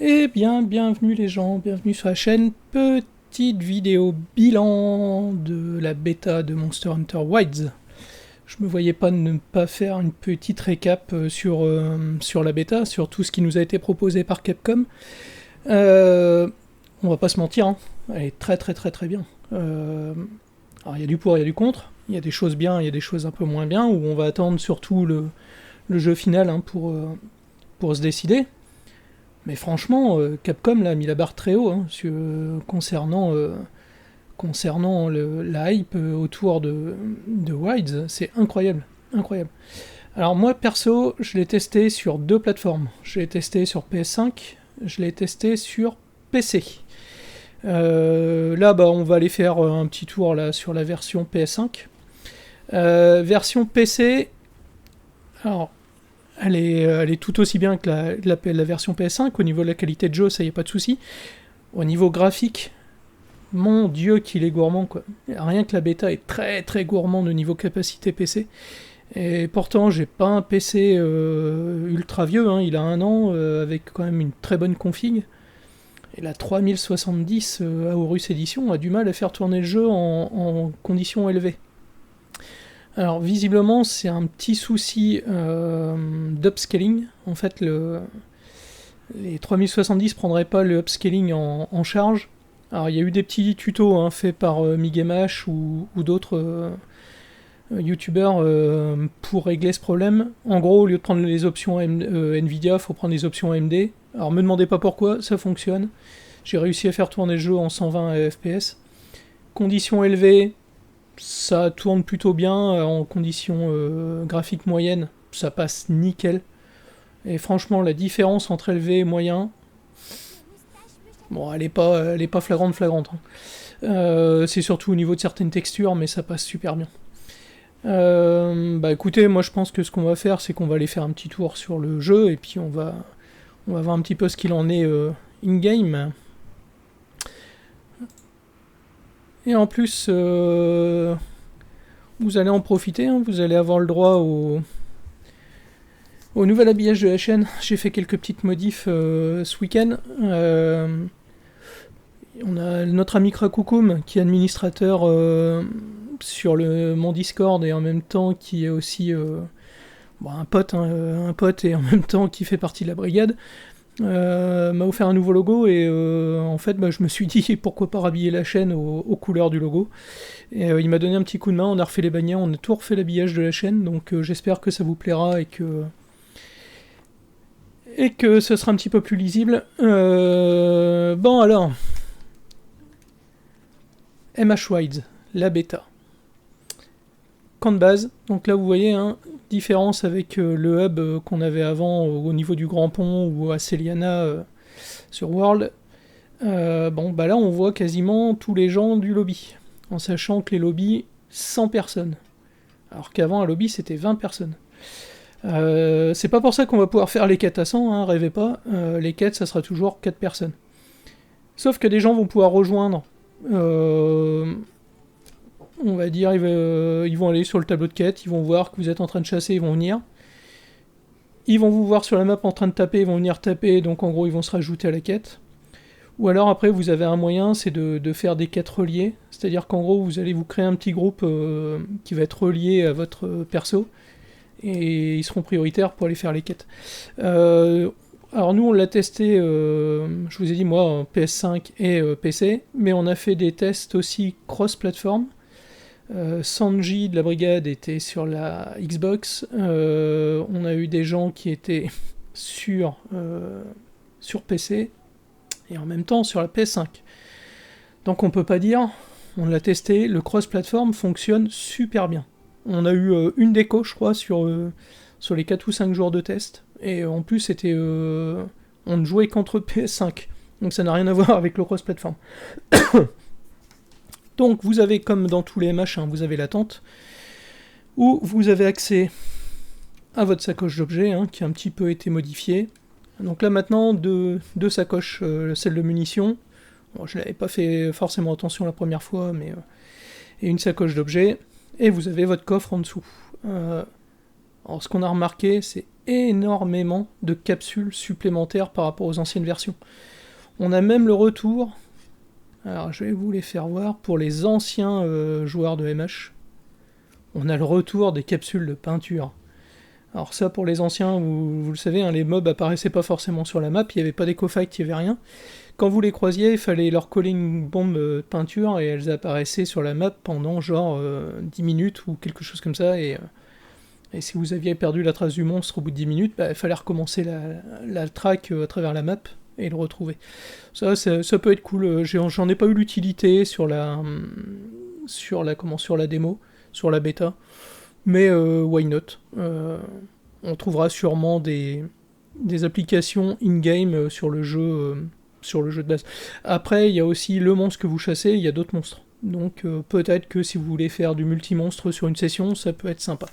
Eh bien, bienvenue les gens, bienvenue sur la chaîne. Petite vidéo bilan de la bêta de Monster Hunter Wilds. Je me voyais pas ne pas faire une petite récap sur la bêta, sur tout ce qui nous a été proposé par Capcom. On va pas se mentir, hein, elle est très très très très bien. Alors il y a du pour, il y a du contre, il y a des choses bien, il y a des choses un peu moins bien, où on va attendre surtout le jeu final hein, pour se décider. Mais franchement, Capcom là, a mis la barre très haut hein, concernant la hype autour de Wilds, c'est incroyable, incroyable. Alors moi perso, je l'ai testé sur deux plateformes. Je l'ai testé sur PS5, je l'ai testé sur PC. Là, on va aller faire un petit tour là sur la version PS5. Version PC, alors elle est tout aussi bien que la version PS5. Au niveau de la qualité de jeu, ça y est pas de souci. Au niveau graphique, mon dieu qu'il est gourmand quoi. Rien que la bêta est très très gourmande au niveau capacité PC. Et pourtant, j'ai pas un PC ultra vieux, hein. Il a un an avec quand même une très bonne config. Et la 3070 Aorus Edition a du mal à faire tourner le jeu en conditions élevées. Alors visiblement c'est un petit souci d'upscaling. En fait les 3070 prendraient pas le upscaling en charge. Alors il y a eu des petits tutos hein, faits par Migemash ou d'autres youtubeurs pour régler ce problème. En gros, au lieu de prendre les options Nvidia, il faut prendre les options AMD. Alors me demandez pas pourquoi, ça fonctionne. J'ai réussi à faire tourner le jeu en 120 fps. Conditions élevées, ça tourne plutôt bien en conditions graphiques moyennes, ça passe nickel. Et franchement, la différence entre élevé et moyen, bon, elle est pas flagrante. Hein. C'est surtout au niveau de certaines textures, mais ça passe super bien. Écoutez, moi je pense que ce qu'on va faire, c'est qu'on va aller faire un petit tour sur le jeu et puis on va voir un petit peu ce qu'il en est in-game. Et en plus, vous allez en profiter, hein, vous allez avoir le droit au nouvel habillage de la chaîne. J'ai fait quelques petites modifs ce week-end. On a notre ami Krakoukoum qui est administrateur sur mon Discord et en même temps qui est aussi un pote et en même temps qui fait partie de la brigade. M'a offert un nouveau logo et en fait je me suis dit pourquoi pas rhabiller la chaîne aux couleurs du logo et il m'a donné un petit coup de main, on a refait les bannières, on a tout refait l'habillage de la chaîne donc j'espère que ça vous plaira et que ce sera un petit peu plus lisible. Bon alors MH Wilds, la bêta camp de base, donc là vous voyez hein, différence avec le hub qu'on avait avant au niveau du Grand Pont ou à Celiana sur World. Là on voit quasiment tous les gens du lobby, en sachant que les lobbies 100 personnes, alors qu'avant un lobby c'était 20 personnes. C'est pas pour ça qu'on va pouvoir faire les quêtes à 100, hein, rêvez pas, les quêtes ça sera toujours 4 personnes. Sauf que des gens vont pouvoir rejoindre on va dire, ils vont aller sur le tableau de quête, ils vont voir que vous êtes en train de chasser, ils vont venir. Ils vont vous voir sur la map en train de taper, ils vont venir taper, donc en gros ils vont se rajouter à la quête. Ou alors après vous avez un moyen, c'est de faire des quêtes reliées, c'est-à-dire qu'en gros vous allez vous créer un petit groupe qui va être relié à votre perso, et ils seront prioritaires pour aller faire les quêtes. Alors nous on l'a testé, je vous ai dit moi en PS5 et PC, mais on a fait des tests aussi cross-platform. Sanji de la brigade était sur la Xbox, on a eu des gens qui étaient sur PC et en même temps sur la PS5. Donc on peut pas dire, on l'a testé, le cross-platform fonctionne super bien. On a eu une déco je crois sur les 4 ou 5 jours de test, et en plus c'était on ne jouait qu'entre PS5, donc ça n'a rien à voir avec le cross-platform. Donc vous avez, comme dans tous les MH, vous avez la tente, où vous avez accès à votre sacoche d'objets, qui a un petit peu été modifiée. Donc là maintenant, deux sacoches, celle de munitions. Bon, je n'avais pas fait forcément attention la première fois, mais et une sacoche d'objets. Et vous avez votre coffre en dessous. Alors ce qu'on a remarqué, c'est énormément de capsules supplémentaires par rapport aux anciennes versions. On a même le retour, alors je vais vous les faire voir, pour les anciens joueurs de MH. On a le retour des capsules de peinture. Alors ça, pour les anciens, vous le savez, hein, les mobs apparaissaient pas forcément sur la map, il n'y avait pas d'éco-fight, il n'y avait rien. Quand vous les croisiez, il fallait leur coller une bombe de peinture et elles apparaissaient sur la map pendant genre 10 minutes ou quelque chose comme ça. Et si vous aviez perdu la trace du monstre au bout de 10 minutes, il fallait recommencer la track à travers la map et le retrouver. Ça peut être cool. J'en ai pas eu l'utilité sur la démo, sur la bêta. Mais why not, on trouvera sûrement des applications in-game sur le jeu de base. Après, il y a aussi le monstre que vous chassez, il y a d'autres monstres. Donc peut-être que si vous voulez faire du multi-monstre sur une session, ça peut être sympa.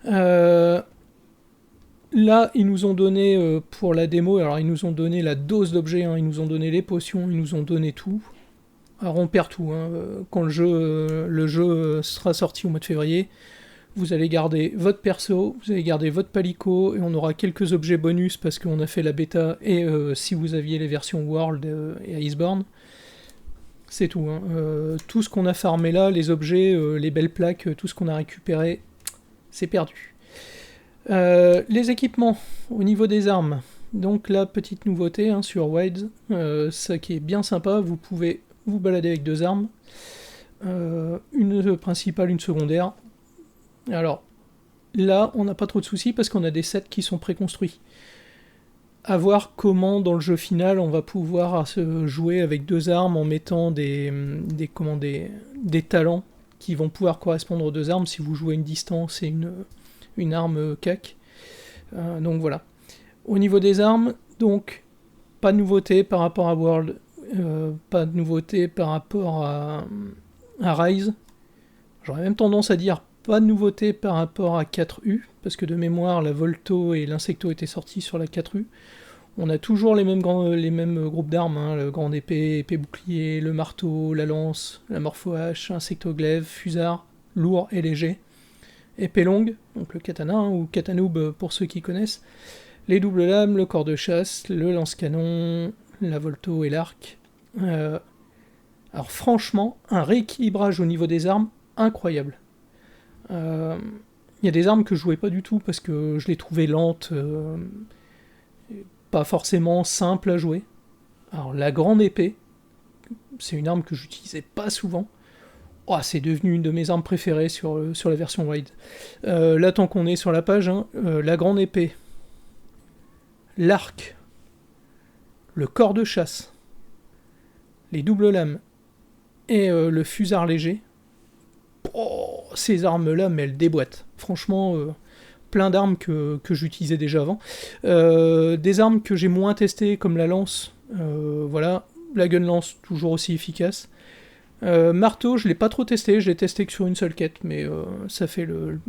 Là, ils nous ont donné pour la démo, alors ils nous ont donné la dose d'objets, hein, ils nous ont donné les potions, ils nous ont donné tout. Alors on perd tout, hein. Quand le jeu sera sorti au mois de février, vous allez garder votre perso, vous allez garder votre palico, et on aura quelques objets bonus parce qu'on a fait la bêta, et si vous aviez les versions World et Iceborne, c'est tout. Hein. Tout ce qu'on a farmé là, les objets, les belles plaques, tout ce qu'on a récupéré, c'est perdu. Les équipements, au niveau des armes, donc la petite nouveauté hein, sur Wilds, ça qui est bien sympa, vous pouvez vous balader avec deux armes, une principale, une secondaire. Alors là, on n'a pas trop de soucis parce qu'on a des sets qui sont préconstruits. À voir comment dans le jeu final on va pouvoir se jouer avec deux armes en mettant des talents qui vont pouvoir correspondre aux deux armes si vous jouez à une distance et une arme cac. Donc voilà. Au niveau des armes, donc pas de nouveauté par rapport à World. Pas de nouveauté par rapport à Rise. J'aurais même tendance à dire pas de nouveauté par rapport à 4U, parce que de mémoire, la Volto et l'Insecto étaient sortis sur la 4U. On a toujours les mêmes groupes d'armes, hein, le grand épée, épée bouclier, le marteau, la lance, la morpho-hache, insectoglaive, fusard, lourd et léger. Épée longue, donc le katana, hein, ou katanoob pour ceux qui connaissent. Les doubles lames, le corps de chasse, le lance-canon, la Volto et l'arc. Alors franchement, un rééquilibrage au niveau des armes incroyable. Il y a des armes que je jouais pas du tout parce que je les trouvais lentes, pas forcément simples à jouer. Alors la grande épée, c'est une arme que j'utilisais pas souvent. Oh, c'est devenu une de mes armes préférées sur la version Wild. Là, tant qu'on est sur la page, hein, la grande épée, l'arc, le corps de chasse, les doubles lames et le fusard léger. Oh, ces armes-là, mais elles déboîtent. Franchement, plein d'armes que j'utilisais déjà avant. Des armes que j'ai moins testées, comme la lance. Voilà, la gun lance, toujours aussi efficace. Marteau, je l'ai pas trop testé, je l'ai testé que sur une seule quête, mais ça fait le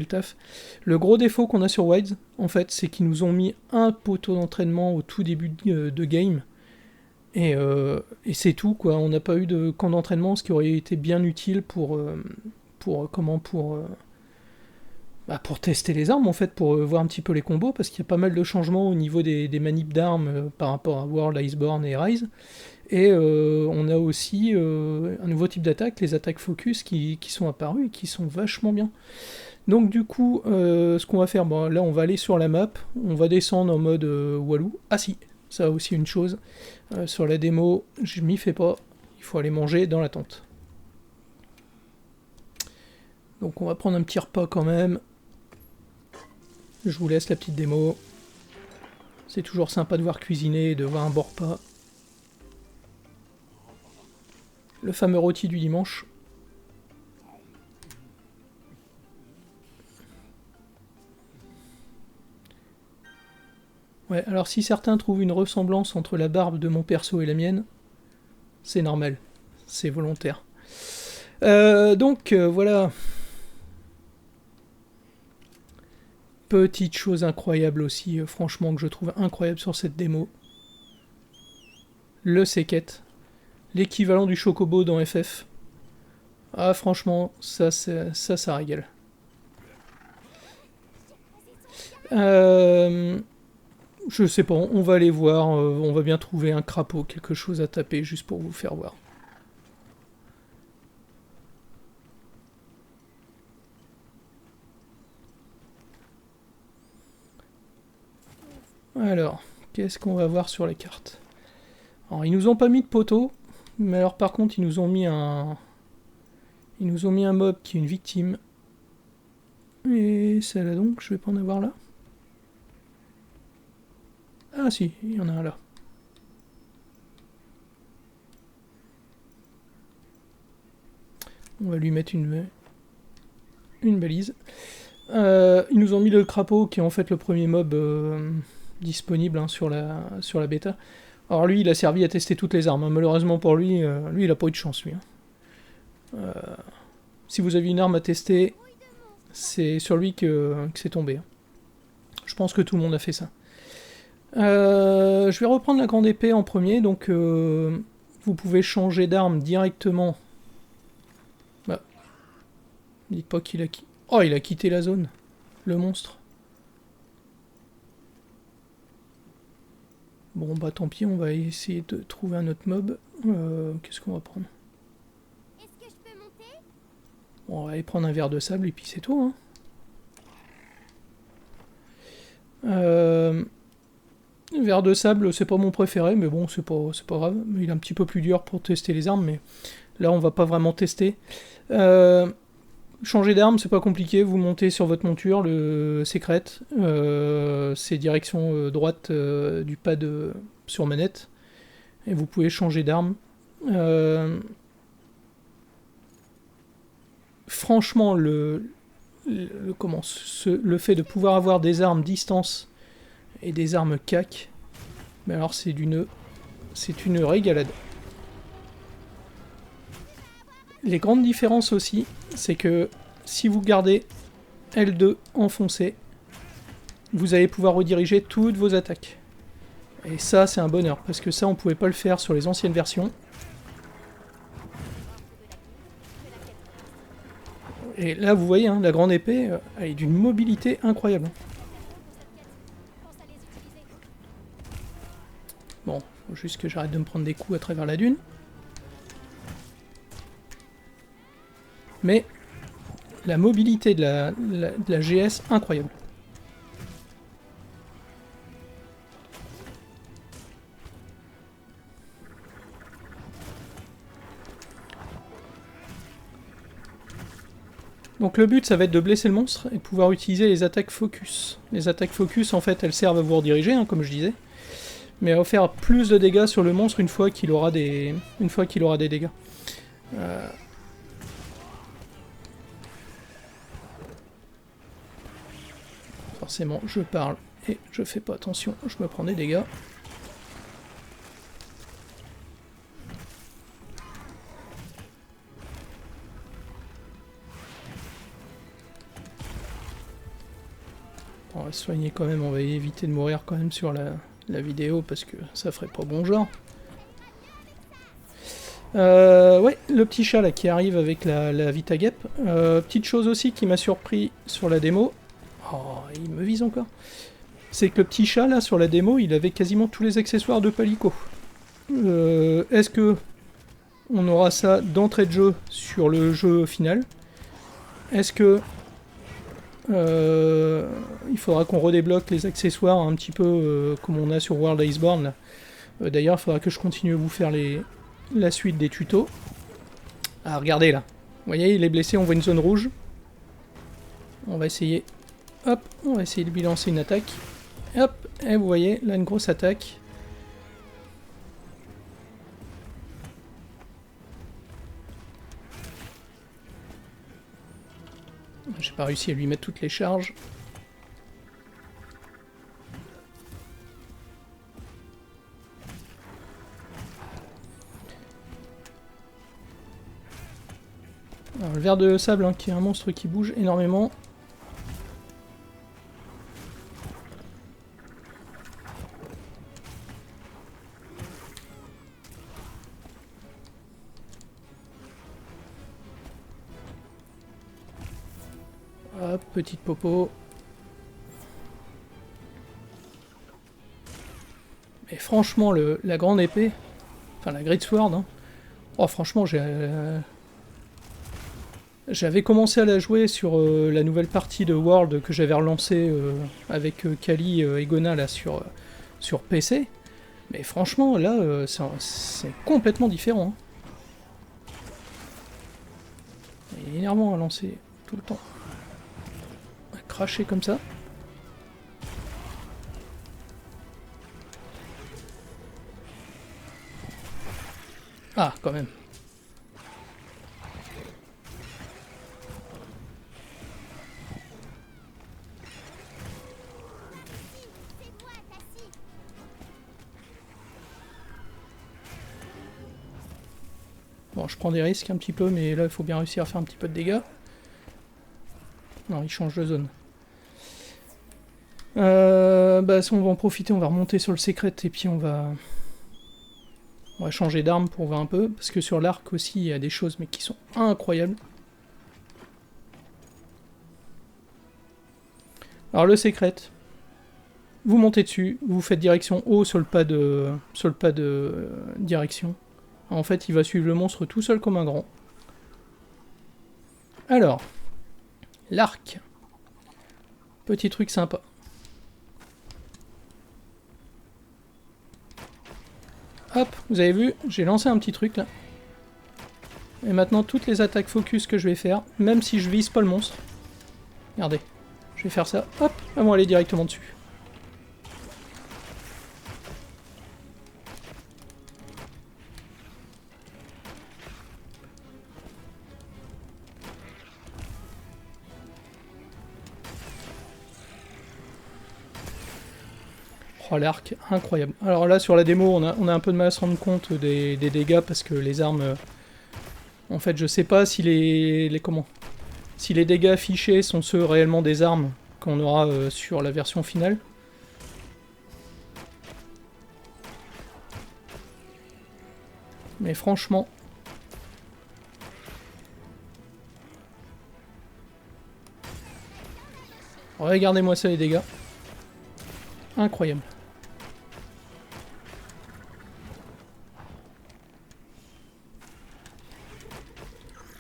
taf. Le gros défaut qu'on a sur Wilds, en fait, c'est qu'ils nous ont mis un poteau d'entraînement au tout début de game. Et c'est tout, quoi. On n'a pas eu de camp d'entraînement, ce qui aurait été bien utile pour tester les armes, en fait, pour voir un petit peu les combos, parce qu'il y a pas mal de changements au niveau des manips d'armes par rapport à World, Iceborne et Rise. Et on a aussi un nouveau type d'attaque, les attaques focus, qui sont apparues et qui sont vachement bien. Donc du coup, ce qu'on va faire, bon, là on va aller sur la map, on va descendre en mode Walou. Ah si, ça aussi une chose, sur la démo, je m'y fais pas, il faut aller manger dans la tente. Donc on va prendre un petit repas quand même. Je vous laisse la petite démo. C'est toujours sympa de voir cuisiner et de voir un bon repas. Le fameux rôti du dimanche. Ouais, alors si certains trouvent une ressemblance entre la barbe de mon perso et la mienne, c'est normal. C'est volontaire. Donc, voilà. Petite chose incroyable aussi, franchement, que je trouve incroyable sur cette démo. Le Seket. L'équivalent du Chocobo dans FF. Ah, franchement, ça régale. Je sais pas, on va aller voir, on va bien trouver un crapaud, quelque chose à taper juste pour vous faire voir. Alors, qu'est-ce qu'on va voir sur les cartes? Alors, ils nous ont pas mis de poteau, mais alors par contre, ils nous ont mis un mob qui est une victime. Et celle-là donc, je vais pas en avoir là. Ah si, il y en a un là. On va lui mettre une balise. Ils nous ont mis le crapaud qui est en fait le premier mob disponible hein, sur la bêta. Alors lui, il a servi à tester toutes les armes. Hein. Malheureusement pour lui, il a pas eu de chance lui. Hein. Si vous avez une arme à tester, c'est sur lui que c'est tombé. Hein. Je pense que tout le monde a fait ça. Je vais reprendre la grande épée en premier, donc vous pouvez changer d'arme directement. Bah, dites pas qu'il a quitté. Oh, il a quitté la zone, le monstre. Bon bah tant pis, on va essayer de trouver un autre mob. Qu'est-ce qu'on va prendre? Bon, on va aller prendre un verre de sable et puis c'est tout. Hein. Verre de sable, c'est pas mon préféré, mais bon, c'est pas grave. Il est un petit peu plus dur pour tester les armes, mais là, on va pas vraiment tester. Changer d'arme, c'est pas compliqué. Vous montez sur votre monture, le secret. C'est direction droite du pad sur manette. Et vous pouvez changer d'arme. Franchement, le fait de pouvoir avoir des armes distance et des armes cac, mais alors c'est une régalade. Les grandes différences aussi, c'est que si vous gardez L2 enfoncé, vous allez pouvoir rediriger toutes vos attaques. Et ça, c'est un bonheur, parce que ça, on pouvait pas le faire sur les anciennes versions. Et là, vous voyez, hein, la grande épée, elle est d'une mobilité incroyable. Bon, faut juste que j'arrête de me prendre des coups à travers la dune. Mais la mobilité de la GS, incroyable. Donc le but, ça va être de blesser le monstre et de pouvoir utiliser les attaques focus. Les attaques focus, en fait, elles servent à vous rediriger, hein, comme je disais. Mais elle va faire plus de dégâts sur le monstre une fois qu'il aura des dégâts. Forcément, je parle et je fais pas attention, je me prends des dégâts. On va se soigner quand même, on va éviter de mourir quand même sur la vidéo parce que ça ferait pas bon genre. Ouais, le petit chat là qui arrive avec la Vitagep. Petite chose aussi qui m'a surpris sur la démo. Oh, il me vise encore. C'est que le petit chat là sur la démo, il avait quasiment tous les accessoires de Palico. Est-ce que on aura ça d'entrée de jeu sur le jeu final? Est-ce que il faudra qu'on redébloque les accessoires un petit peu comme on a sur World Iceborne. D'ailleurs, il faudra que je continue à vous faire la suite des tutos. Ah, regardez là. Vous voyez, il est blessé, on voit une zone rouge. On va essayer. Hop, on va essayer de lui lancer une attaque. Hop, et vous voyez, là une grosse attaque. J'ai pas réussi à lui mettre toutes les charges. Alors, le ver de sable, hein, qui est un monstre qui bouge énormément. Hop, petite popo. Et franchement, la grande épée, enfin la Great Sword, hein, oh franchement, j'avais commencé à la jouer sur la nouvelle partie de World que j'avais relancée avec Kali et Gona là sur PC. Mais franchement, là, c'est complètement différent. Hein. Il est énervant à lancer tout le temps. À cracher comme ça. Ah, quand même. Bon, je prends des risques un petit peu, mais là, il faut bien réussir à faire un petit peu de dégâts. Non, il change de zone. Bah, si on va en profiter, on va remonter sur le secret, et puis on va changer d'arme pour voir un peu, parce que sur l'arc aussi, il y a des choses, mais qui sont incroyables. Alors, le secret, vous montez dessus, vous faites direction haut sur le pas de direction. En fait, il va suivre le monstre tout seul comme un grand. Alors, l'arc. Petit truc sympa. Hop, vous avez vu, j'ai lancé un petit truc là. Et maintenant, toutes les attaques focus que je vais faire, même si je vise pas le monstre, regardez, je vais faire ça, hop, elles vont aller directement dessus. Oh, l'arc, incroyable. Alors là, sur la démo, on a un peu de mal à se rendre compte des dégâts, parce que les armes... en fait, je sais pas si si les dégâts affichés sont ceux réellement des armes qu'on aura sur la version finale. Mais franchement... regardez-moi ça, les dégâts. Incroyable.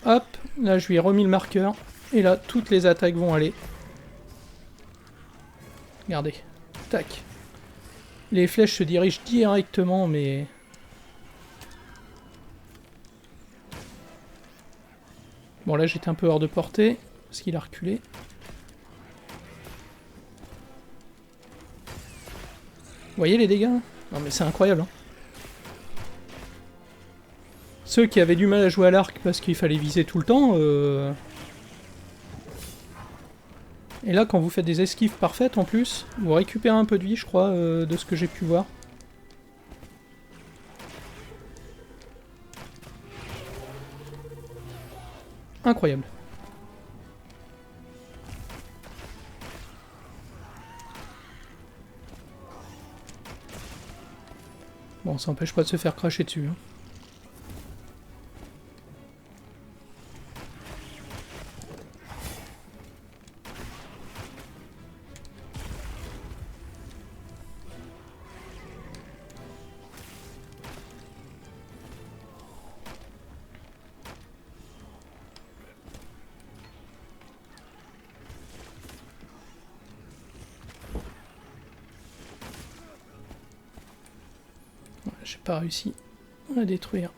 Hop, là je lui ai remis le marqueur. Et là, toutes les attaques vont aller. Regardez. Tac. Les flèches se dirigent directement, mais... bon, là j'étais un peu hors de portée, parce qu'il a reculé. Vous voyez les dégâts? Non mais c'est incroyable. Hein. Ceux qui avaient du mal à jouer à l'arc parce qu'il fallait viser tout le temps... Et là, quand vous faites des esquives parfaites en plus, vous récupérez un peu de vie, je crois, de ce que j'ai pu voir. Incroyable. Bon, ça n'empêche pas de se faire cracher dessus. Hein. J'ai pas réussi à détruire.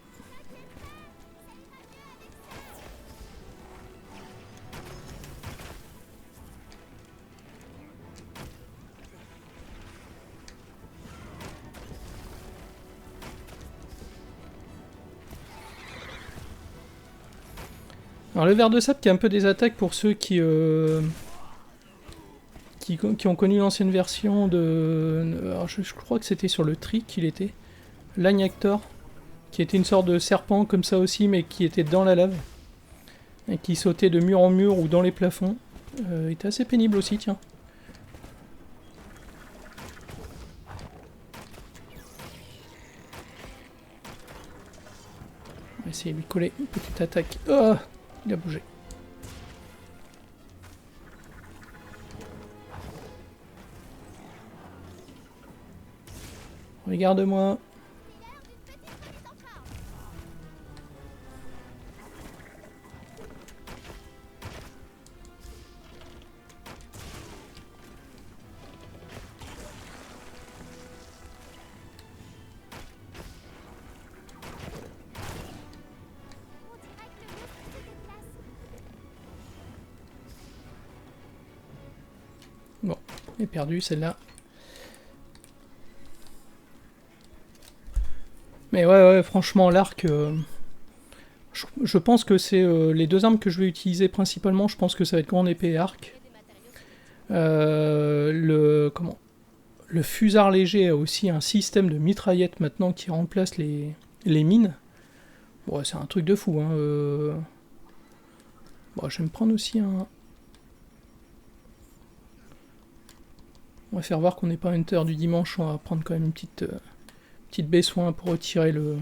Alors le ver de sable qui a un peu des attaques pour ceux qui ont connu l'ancienne version de... alors je crois que c'était sur le Trick qu'il était. L'Agnactor, qui était une sorte de serpent comme ça aussi, mais qui était dans la lave. Et qui sautait de mur en mur ou dans les plafonds. Il était assez pénible aussi, tiens. On va essayer de lui coller une petite attaque. Oh, il a bougé. Regarde-moi. Bon, elle est perdue celle-là. Mais ouais, franchement, l'arc... je pense que c'est les deux armes que je vais utiliser principalement. Je pense que ça va être grande épée et arc. Le fusard léger a aussi un système de mitraillette maintenant qui remplace les mines. Bon, c'est un truc de fou. Hein. Bon, je vais me prendre aussi un... On va faire voir qu'on n'est pas hunter du dimanche. On va prendre quand même une petite baie-soin pour retirer le...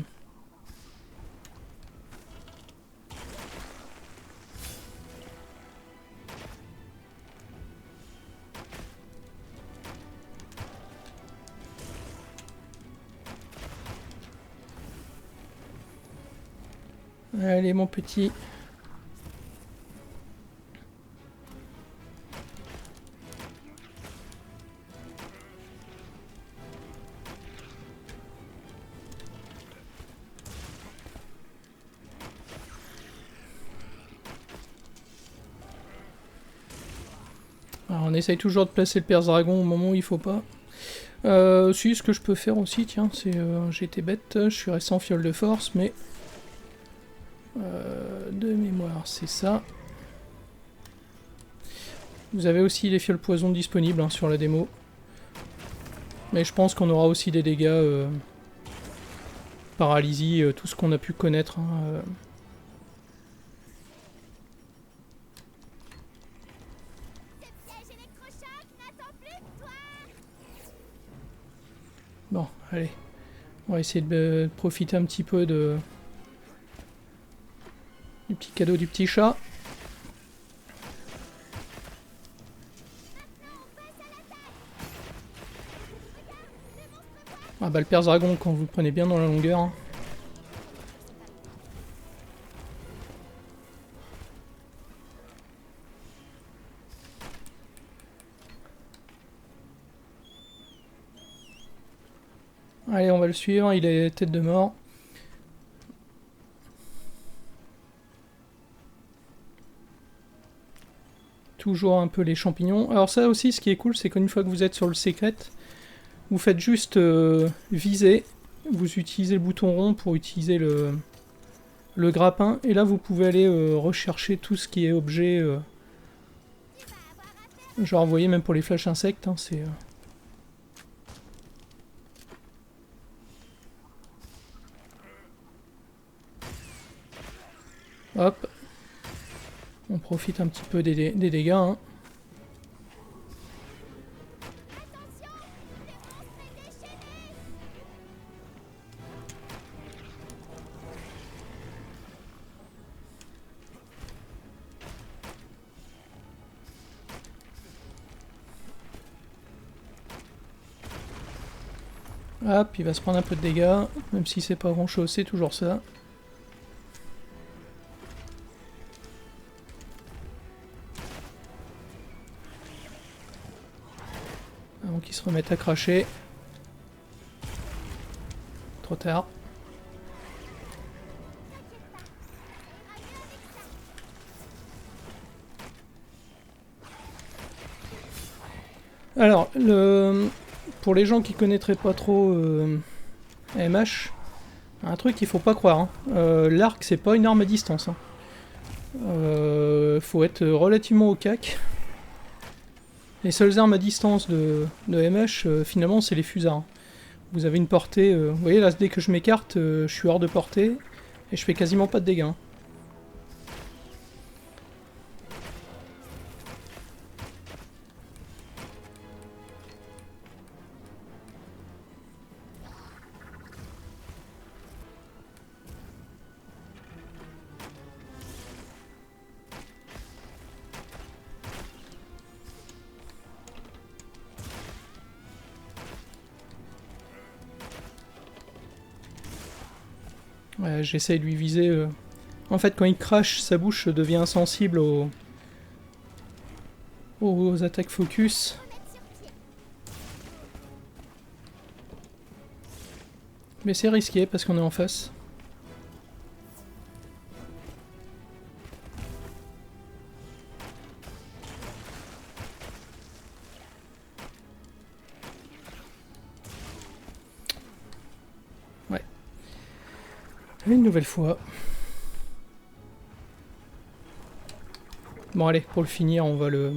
Allez, mon petit. Alors, on essaye toujours de placer le Perse Dragon au moment où il faut pas. Si, ce que je peux faire aussi, tiens, c'est... j'ai été bête, je suis resté en fiole de force, mais... de mémoire, c'est ça. Vous avez aussi les fioles poison disponibles hein, sur la démo. Mais je pense qu'on aura aussi des dégâts... paralysie, tout ce qu'on a pu connaître. Hein, Bon, allez. On va essayer de profiter un petit peu du petit cadeau du petit chat. Ah bah le Perse Dragon quand vous le prenez bien dans la longueur. Hein. Allez, on va le suivre, il est tête de mort. Toujours un peu les champignons. Alors ça aussi, ce qui est cool, c'est qu'une fois que vous êtes sur le secret, vous faites juste viser, vous utilisez le bouton rond pour utiliser le grappin, et là vous pouvez aller rechercher tout ce qui est objet. Genre, vous voyez, même pour les flashs insectes, hein, c'est... Hop. On profite un petit peu des dégâts. Hein. Hop, il va se prendre un peu de dégâts, même si c'est pas grand chose, c'est toujours ça. Avant qu'il se remette à cracher. Trop tard. Alors, pour les gens qui connaîtraient pas trop MH, un truc qu'il faut pas croire. Hein. L'arc, c'est pas une arme à distance. Hein. Faut être relativement au cac. Les seules armes à distance de MH, finalement, c'est les fusards. Vous avez une portée... vous voyez, là, dès que je m'écarte, je suis hors de portée, et je fais quasiment pas de dégâts. Hein. Ouais, j'essaye de lui viser. En fait, quand il crache, sa bouche devient insensible aux attaques focus. Mais c'est risqué parce qu'on est en face. Ouais. Une nouvelle fois. Bon allez, pour le finir, on va le...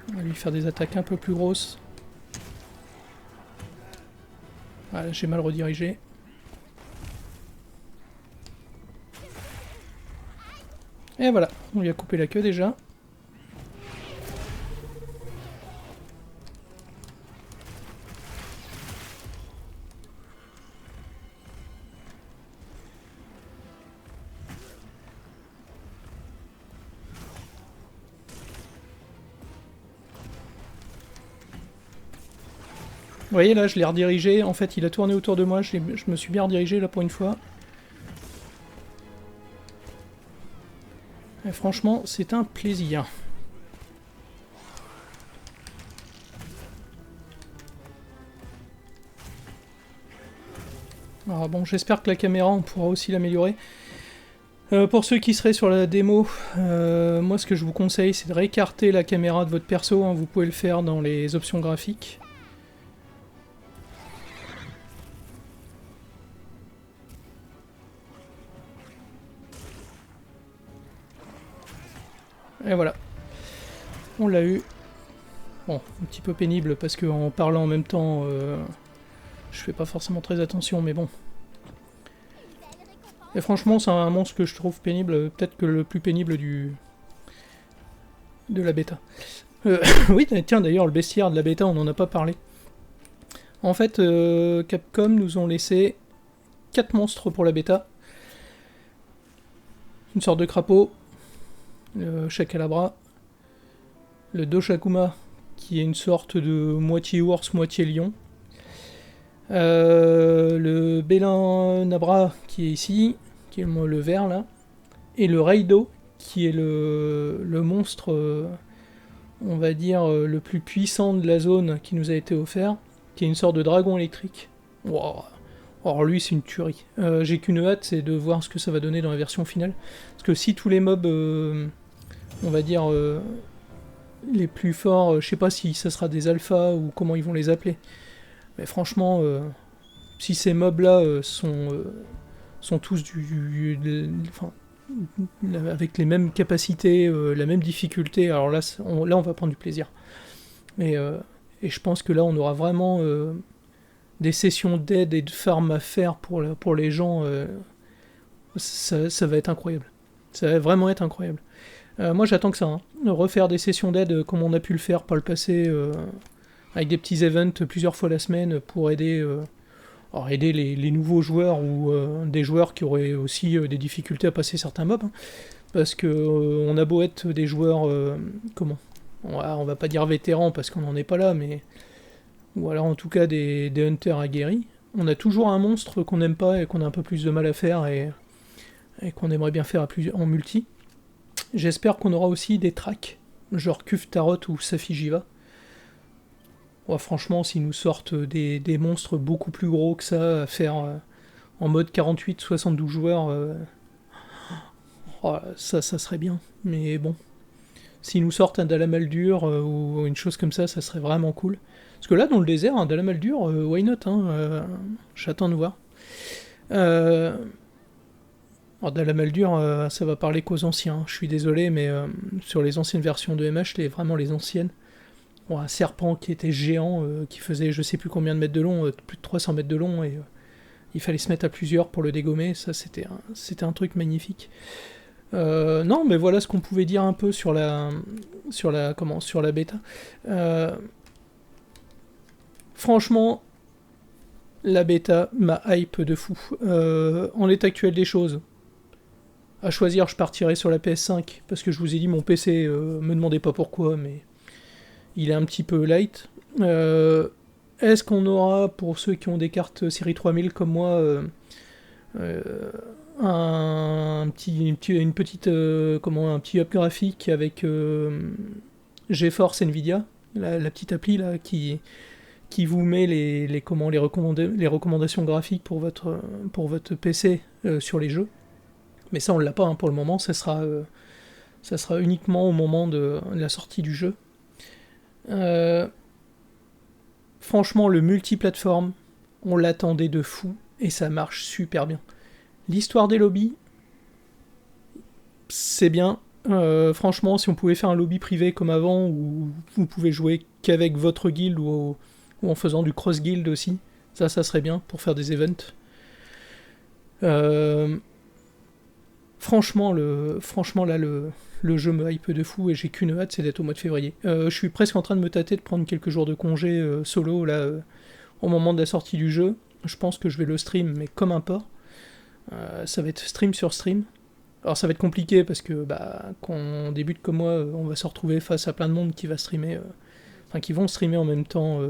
On va lui faire des attaques un peu plus grosses. Voilà, j'ai mal redirigé. Et voilà, on lui a coupé la queue déjà. Vous voyez là, je l'ai redirigé. En fait, il a tourné autour de moi. Je me suis bien redirigé là pour une fois. Et franchement, c'est un plaisir. Alors bon, j'espère que la caméra, on pourra aussi l'améliorer. Pour ceux qui seraient sur la démo, moi ce que je vous conseille, c'est de réécarter la caméra de votre perso. Hein. Vous pouvez le faire dans les options graphiques. Et voilà, on l'a eu. Bon, un petit peu pénible parce qu'en parlant en même temps, je fais pas forcément très attention, mais bon. Et franchement, c'est un monstre que je trouve pénible, peut-être que le plus pénible de la bêta. Oui, tiens, d'ailleurs, le bestiaire de la bêta, on n'en a pas parlé. En fait, Capcom nous ont laissé 4 monstres pour la bêta. Une sorte de crapaud, le Chakalabra, le Doshakuma, qui est une sorte de moitié ours, moitié lion, le Belanabra, qui est ici, qui est le vert là, et le Reido, qui est le monstre, on va dire, le plus puissant de la zone qui nous a été offert, qui est une sorte de dragon électrique. Wow. Alors lui, c'est une tuerie. J'ai qu'une hâte, c'est de voir ce que ça va donner dans la version finale. Parce que si tous les mobs, on va dire, les plus forts, je sais pas si ça sera des alphas ou comment ils vont les appeler. Mais franchement, si ces mobs-là sont tous enfin, avec les mêmes capacités, la même difficulté, alors là, on va prendre du plaisir. Et je pense que là, on aura vraiment des sessions d'aide et de farm à faire pour les gens. Ça va être incroyable. Ça va vraiment être incroyable. Moi, j'attends que ça. Hein. Refaire des sessions d'aide comme on a pu le faire par le passé, avec des petits events plusieurs fois la semaine pour aider, aider les nouveaux joueurs ou des joueurs qui auraient aussi des difficultés à passer certains mobs. Hein. Parce que on a beau être des joueurs, comment on va pas dire vétérans parce qu'on n'en est pas là, mais ou alors en tout cas des hunters aguerris. On a toujours un monstre qu'on n'aime pas et qu'on a un peu plus de mal à faire et qu'on aimerait bien faire en multi. J'espère qu'on aura aussi des tracks, genre Kuf Tarot ou Safijiva. Ouais, franchement, s'ils nous sortent des monstres beaucoup plus gros que ça à faire en mode 48-72 joueurs, ça serait bien. Mais bon, s'ils nous sortent un Dalamaldur ou une chose comme ça serait vraiment cool. Parce que là, dans le désert, un Dalamaldur, why not hein, j'attends de voir. Alors Dalamaldur, ça va parler qu'aux anciens. Je suis désolé, mais sur les anciennes versions de MH, vraiment les anciennes, bon, un serpent qui était géant, qui faisait je sais plus combien de mètres de long, plus de 300 mètres de long, et il fallait se mettre à plusieurs pour le dégommer. Ça, c'était un truc magnifique. Non, mais voilà ce qu'on pouvait dire un peu sur la bêta. Franchement, la bêta m'a hype de fou. En l'état actuel des choses, À choisir, je partirai sur la PS5, parce que je vous ai dit, mon PC, me demandez pas pourquoi, mais il est un petit peu light. Est-ce qu'on aura, pour ceux qui ont des cartes série 3000 comme moi, euh, un petit up graphique avec GeForce Nvidia, la petite appli là qui vous met les recommandations graphiques pour votre PC sur les jeux. Mais ça, on l'a pas hein, pour le moment, ça sera uniquement au moment de la sortie du jeu. Euh, Franchement, le multiplateforme, on l'attendait de fou et ça marche super bien. L'histoire des lobbies, c'est bien. Franchement, si on pouvait faire un lobby privé comme avant, où vous pouvez jouer qu'avec votre guild ou en faisant du cross-guild aussi, ça serait bien pour faire des events. Euh, franchement là, le jeu me hype de fou et j'ai qu'une hâte, c'est d'être au mois de février. Je suis presque en train de me tâter de prendre quelques jours de congé solo là, au moment de la sortie du jeu. Je pense que je vais le stream, mais comme un porc. Ça va être stream sur stream. Alors ça va être compliqué parce que quand on débute comme moi, on va se retrouver face à plein de monde qui va streamer, qui vont streamer en même temps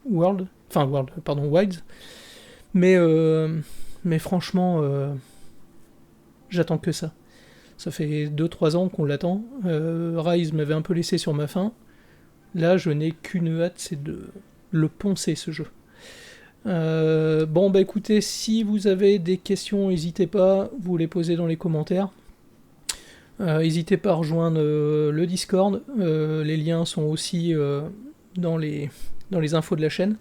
Wilds. Mais franchement, j'attends que ça. Ça fait 2-3 ans qu'on l'attend. Rise m'avait un peu laissé sur ma faim. Là, je n'ai qu'une hâte, c'est de le poncer ce jeu. Bon, écoutez, si vous avez des questions, n'hésitez pas, vous les posez dans les commentaires. N'hésitez pas à rejoindre le Discord. Les liens sont aussi dans les infos de la chaîne.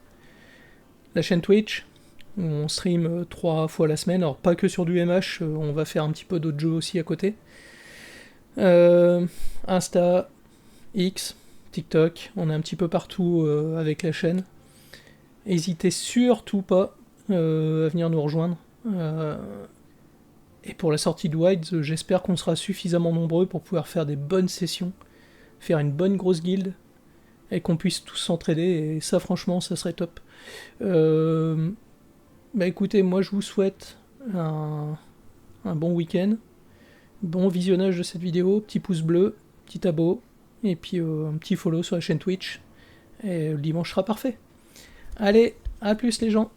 La chaîne Twitch, où on stream 3 fois la semaine. Alors, pas que sur du MH, on va faire un petit peu d'autres jeux aussi à côté. Insta, X, TikTok, on est un petit peu partout avec la chaîne. N'hésitez surtout pas à venir nous rejoindre. Et pour la sortie de Wilds, j'espère qu'on sera suffisamment nombreux pour pouvoir faire des bonnes sessions, faire une bonne grosse guilde, et qu'on puisse tous s'entraider, et ça franchement, ça serait top. Écoutez, moi je vous souhaite un bon week-end, bon visionnage de cette vidéo, petit pouce bleu, petit abo, et puis un petit follow sur la chaîne Twitch, et le dimanche sera parfait. Allez, à plus les gens.